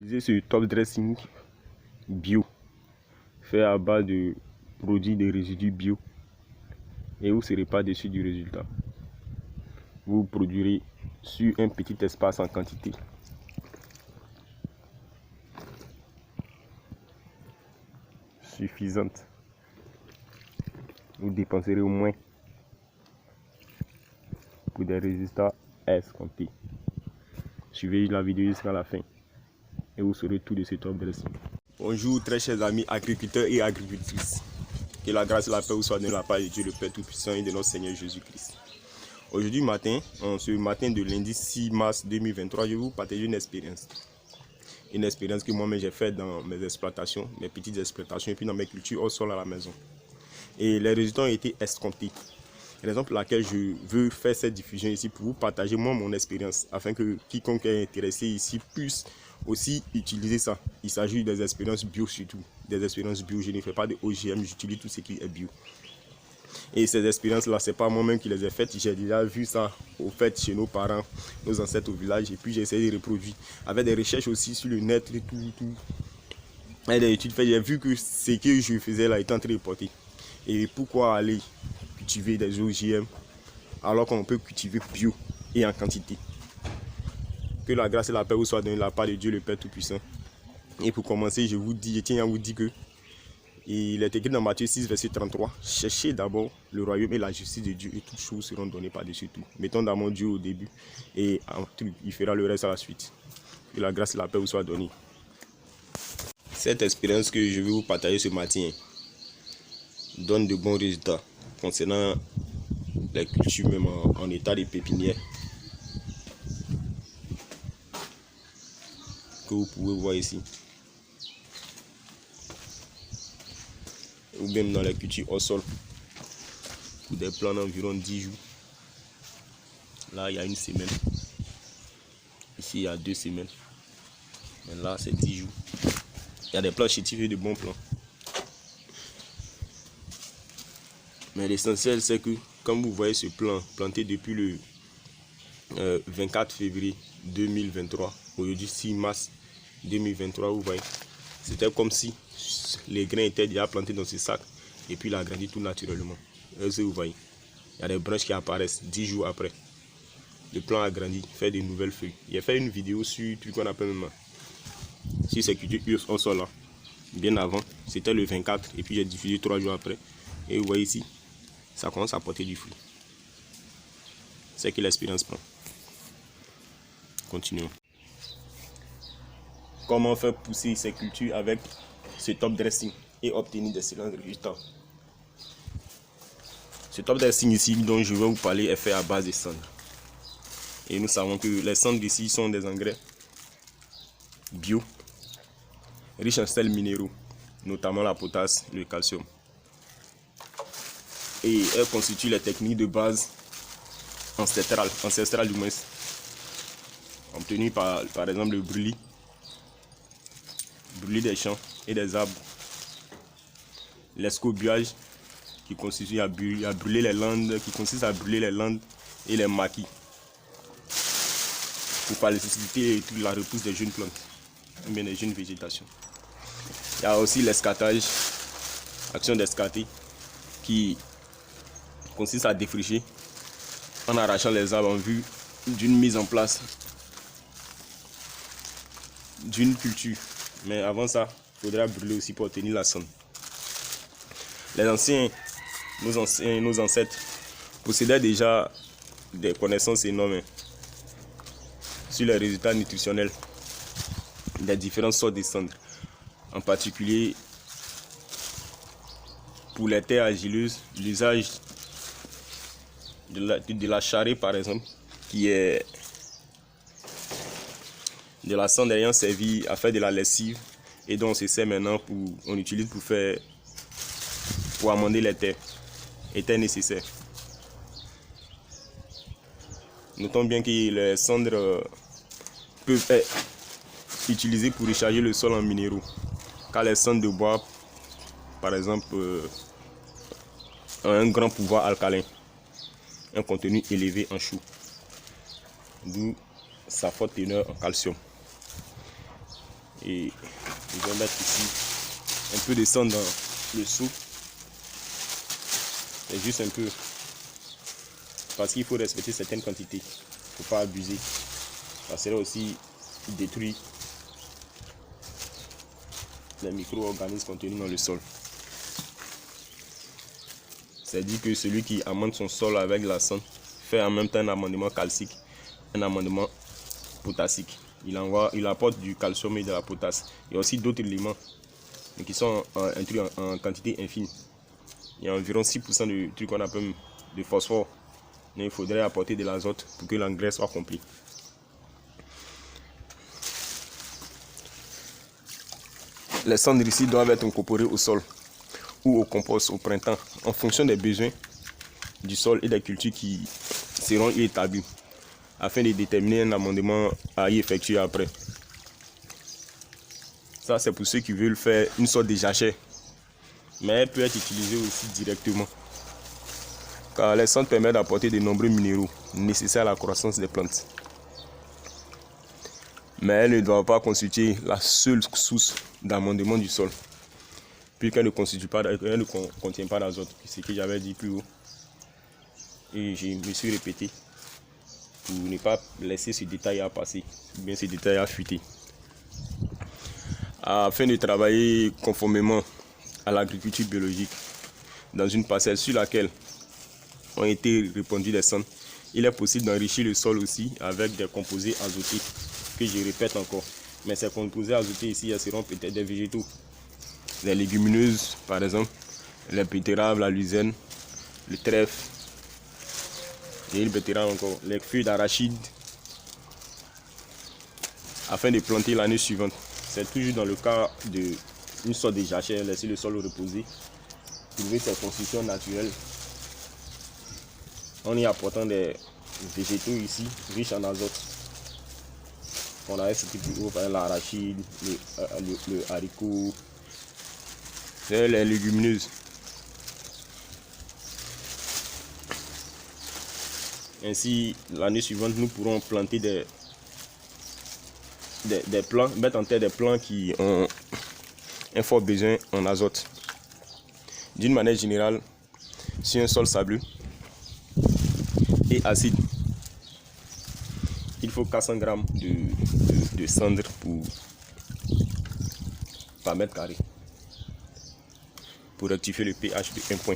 Utilisez ce top dressing bio fait à base de produits de résidus bio et vous ne serez pas déçu du résultat. Vous produirez sur un petit espace en quantité suffisante. Vous dépenserez au moins pour des résultats escomptés. Suivez la vidéo jusqu'à la fin et vous saurez tout de ce top dressing. Bonjour très chers amis agriculteurs et agricultrices. Que la grâce et la paix vous soient de la part de Dieu le Père Tout-Puissant et de notre Seigneur Jésus-Christ. Aujourd'hui matin, ce matin de lundi 6 mars 2023, je vais vous partager une expérience. Une expérience que moi-même j'ai faite dans mes exploitations, mes petites exploitations et puis dans mes cultures au sol à la maison. Et les résultats ont été escomptés. Raison pour laquelle je veux faire cette diffusion ici pour vous partager moi mon expérience afin que quiconque est intéressé ici puisse aussi utiliser ça. Il s'agit des expériences bio surtout, des expériences bio. Je ne fais pas de OGM, j'utilise tout ce qui est bio. Et ces expériences-là, c'est pas moi-même qui les ai faites. J'ai déjà vu ça au fait chez nos parents, nos ancêtres au village. Et puis j'ai essayé de reproduire avec des recherches aussi sur le net et tout. Et des études faites, j'ai vu que ce que je faisais là était en train de porter. Et pourquoi aller cultiver des OGM alors qu'on peut cultiver bio et en quantité? Que la grâce et la paix vous soient données de la part de Dieu le Père Tout-Puissant. Et pour commencer, je tiens à vous dire que il est écrit dans Matthieu 6, verset 33. Cherchez d'abord le royaume et la justice de Dieu et toutes choses seront données par-dessus tout. Mettons d'abord Dieu au début et il fera le reste à la suite. Que la grâce et la paix vous soient données. Cette expérience que je vais vous partager ce matin donne de bons résultats concernant les cultures même en état de pépinière. Que vous pouvez voir ici. Ou même dans les cultures au sol. Pour des plants d'environ 10 jours. Là, il y a une semaine. Ici, il y a 2 semaines. Mais là, c'est 10 jours. Il y a des plants chétifs et de bons plants. Mais l'essentiel, c'est que, comme vous voyez ce plant planté depuis le 24 février 2023, aujourd'hui 6 mars 2023, vous voyez, c'était comme si les grains étaient déjà plantés dans ce sac et puis il a grandi tout naturellement. Vous voyez, il y a des branches qui apparaissent 10 jours après. Le plant a grandi, fait de nouvelles feuilles. J'ai fait une vidéo sur ce qu'on appelle même sur ces cultures au sol là. Bien avant, c'était le 24 et puis j'ai diffusé 3 jours après. Et vous voyez ici, ça commence à porter du fruit. C'est que l'expérience prend. Continuons. Comment faire pousser ces cultures avec ce top dressing et obtenir d'excellents résultats. Ce top dressing ici dont je vais vous parler est fait à base de cendres. Et nous savons que les cendres ici sont des engrais bio, riches en sels minéraux, notamment la potasse, le calcium. Et elles constituent les techniques de base ancestrales du moins, obtenues par exemple le brûlis des champs et des arbres, l'escobuage qui consiste à brûler les landes, et les maquis pour faciliter la repousse des jeunes plantes, ou bien des jeunes végétations. Il y a aussi l'escatage, action d'escater, qui consiste à défricher en arrachant les arbres en vue d'une mise en place d'une culture. Mais avant ça, il faudra brûler aussi pour obtenir la cendre. Nos ancêtres possédaient déjà des connaissances énormes sur les résultats nutritionnels des différentes sortes de cendres. En particulier, pour les terres argileuses, l'usage de la charrue par exemple, qui est de la cendre ayant servi à faire de la lessive et dont on se sert maintenant on utilise pour amender les terres, était nécessaire. Notons bien que les cendres peuvent être utilisées pour recharger le sol en minéraux, car les cendres de bois par exemple ont un grand pouvoir alcalin, un contenu élevé en chaux, d'où sa forte teneur en calcium. Et je vais mettre ici un peu de cendre dans le seau. C'est juste un peu. Parce qu'il faut respecter certaines quantités. Il ne faut pas abuser. Parce que là aussi, il détruit les micro-organismes contenus dans le sol. C'est-à-dire que celui qui amende son sol avec la cendre fait en même temps un amendement calcique, un amendement potassique. Il apporte du calcium et de la potasse. Il y a aussi d'autres éléments qui sont intrus en quantité infime. Il y a environ 6% de trucs qu'on appelle de phosphore. Mais il faudrait apporter de l'azote pour que l'engrais soit complet. Les cendres ici doivent être incorporées au sol ou au compost au printemps en fonction des besoins du sol et des cultures qui seront y établies afin de déterminer un amendement à y effectuer après. Ça, c'est pour ceux qui veulent faire une sorte de jachère, mais elle peut être utilisée aussi directement car les cendres permettent d'apporter de nombreux minéraux nécessaires à la croissance des plantes. Mais elle ne doit pas constituer la seule source d'amendement du sol, puisqu'elle ne contient pas d'azote, ce que j'avais dit plus haut. Et je me suis répété pour ne pas laisser ce détail à passer, ou bien ce détail à fuiter. Afin de travailler conformément à l'agriculture biologique dans une parcelle sur laquelle ont été répandues des cendres, il est possible d'enrichir le sol aussi avec des composés azotés, que je répète encore. Mais ces composés azotés ici seront peut-être des végétaux, des légumineuses par exemple, les betteraves, la luzerne, le trèfle, et le betterave encore, les feuilles d'arachide, afin de planter l'année suivante. C'est toujours dans le cas d'une sorte de jachère, laisser le sol reposer, trouver ses constitutions naturelles, en y apportant des végétaux ici riches en azote. On a ce type de par exemple l'arachide, le haricot, les légumineuses. Ainsi, l'année suivante, nous pourrons planter des plants, mettre en terre des plants qui ont un fort besoin en azote. D'une manière générale, sur un sol sableux et acide, il faut 400 grammes de cendre par mètre carré pour rectifier le pH de 1 point.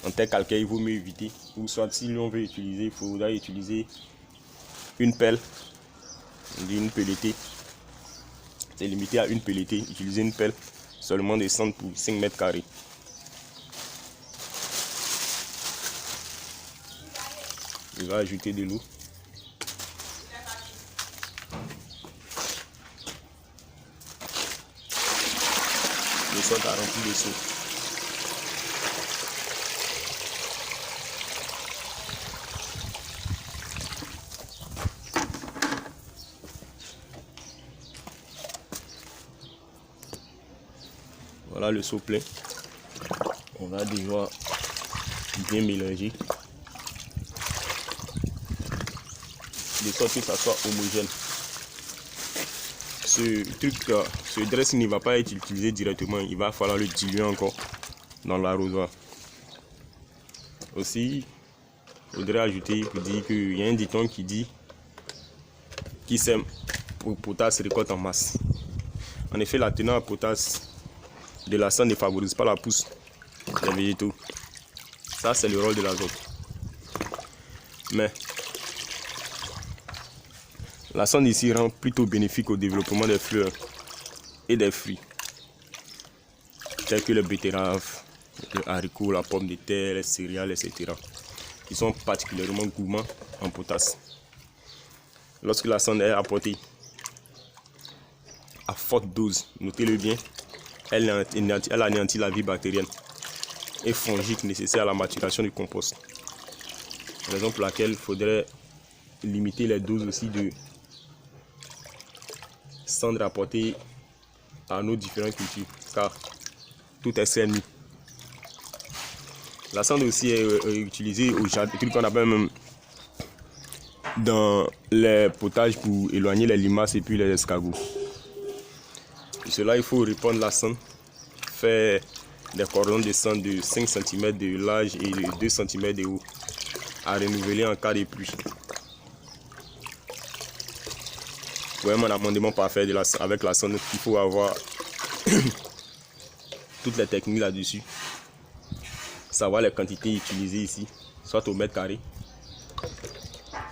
En terre calcaire, il vaut mieux éviter, ou soit si l'on veut utiliser, il faudra utiliser une pelle, une pelletée. C'est limité à une pelletée. Utiliser une pelle seulement de cendre pour 5 mètres carrés. Je vais ajouter de l'eau. Je sorte à remplir le seau. Voilà le seau plein. On va déjà bien mélanger de sorte que ça soit homogène. Ce dressing ne va pas être utilisé directement, il va falloir le diluer encore dans l'arrosoir. Aussi, il faudrait ajouter pour dire qu'il y a un dicton qui dit qui sème au potasse récolte en masse. En effet, la teneur en potasse de la cendre ne favorise pas la pousse des végétaux. Ça, c'est le rôle de l'azote. Mais la cendre ici rend plutôt bénéfique au développement des fleurs et des fruits, tels que les betteraves, le haricot, la pomme de terre, les céréales, etc. Qui sont particulièrement gourmands en potasse. Lorsque la cendre est apportée à forte dose, notez-le bien, elle anéantit la vie bactérienne et fongique nécessaire à la maturation du compost. Raison pour laquelle il faudrait limiter les doses aussi de cendre apportées à nos différentes cultures, car tout est sermi. La cendre aussi est utilisée au jardin, qu'on appelle même dans les potages pour éloigner les limaces et puis les escargots. Pour cela, il faut répandre la cendre, faire des cordons de cendre de 5 cm de large et de 2 cm de haut, à renouveler en cas de pluie. Pour un amendement parfait avec la cendre, il faut avoir toutes les techniques là-dessus. Savoir les quantités utilisées ici, soit au mètre carré.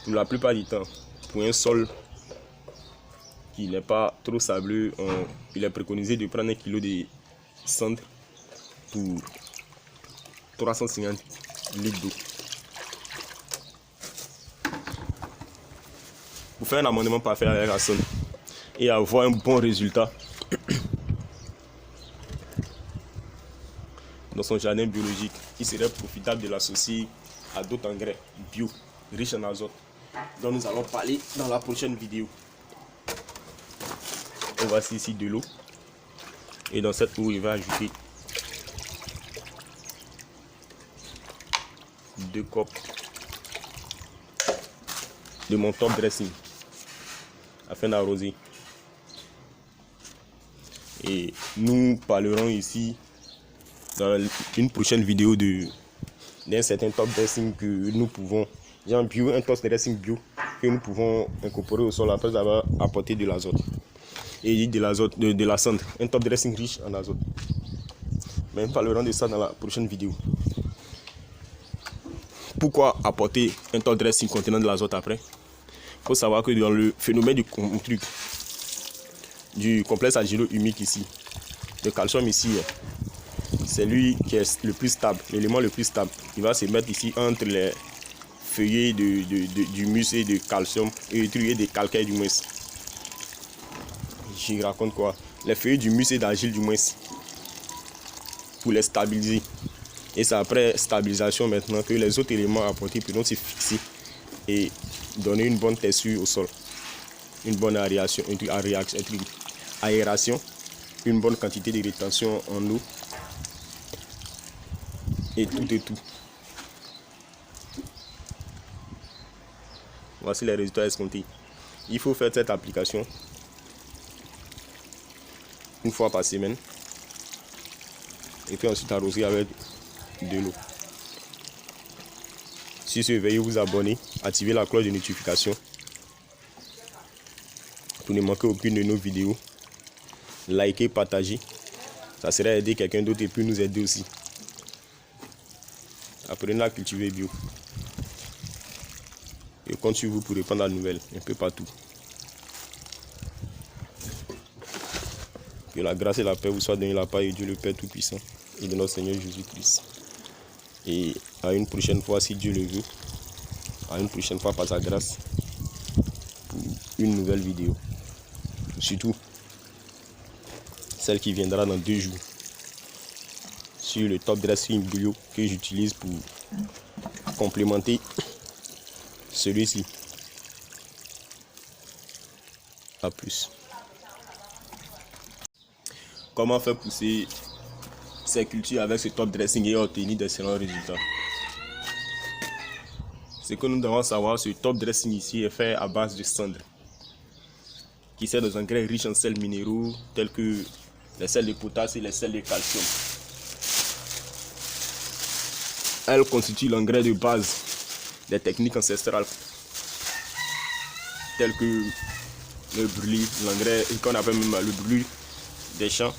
Pour la plupart du temps, pour un sol qui n'est pas trop sableux, il est préconisé de prendre 1 kg de cendre pour 350 litres d'eau. Pour faire un amendement parfait avec la cendre et avoir un bon résultat dans son jardin biologique, il serait profitable de l'associer à d'autres engrais bio, riches en azote, dont nous allons parler dans la prochaine vidéo. On voici ici de l'eau, et dans cette eau, il va ajouter 2 copes de mon top dressing afin d'arroser. Et nous parlerons ici dans une prochaine vidéo d'un certain top dressing que nous pouvons, genre bio, un top dressing bio que nous pouvons incorporer au sol après avoir apporté de l'azote et de l'azote, de la cendre, un top dressing riche en azote. Mais nous parlerons de ça dans la prochaine vidéo. Pourquoi apporter un top dressing contenant de l'azote après? Il faut savoir que dans le phénomène du complexe argilo-humique ici, le calcium ici, c'est lui qui est le plus stable, l'élément le plus stable. Il va se mettre ici entre les feuillets d'humus et de calcium et des calcaires du moins. Je raconte quoi? Les feuillets d'humus et d'argile du moins, pour les stabiliser. Et c'est après stabilisation maintenant que les autres éléments apportés pourront se fixer et donner une bonne texture au sol, une bonne aération, une bonne quantité de rétention en eau et tout. Voici les résultats escomptés. Il faut faire cette application une fois par semaine et puis ensuite arroser avec de l'eau. Si ce, veuillez vous abonner, activer la cloche de notification pour ne manquer aucune de nos vidéos. Likez, partagez, ça serait aider quelqu'un d'autre et puis nous aider aussi. Apprenez à cultiver bio. Je compte sur vous pour répondre à la nouvelle un peu partout. Que la grâce et la paix vous soient données de la part de Dieu le Père Tout-Puissant et de notre Seigneur Jésus-Christ. Et à une prochaine fois, si Dieu le veut, à une prochaine fois par sa grâce, pour une nouvelle vidéo. Surtout, celle qui viendra dans 2 jours, sur le top dressing bio que j'utilise pour complémenter celui-ci. A plus. Comment faire pousser ces cultures avec ce top dressing et obtenir d'excellents résultats? Ce que nous devons savoir, ce top dressing ici est fait à base de cendre, qui sert aux engrais riches en sels minéraux tels que les sels de potasse et les sels de calcium. Elle constitue l'engrais de base des techniques ancestrales telles que le brûlis, l'engrais qu'on appelle même le brûlis des champs,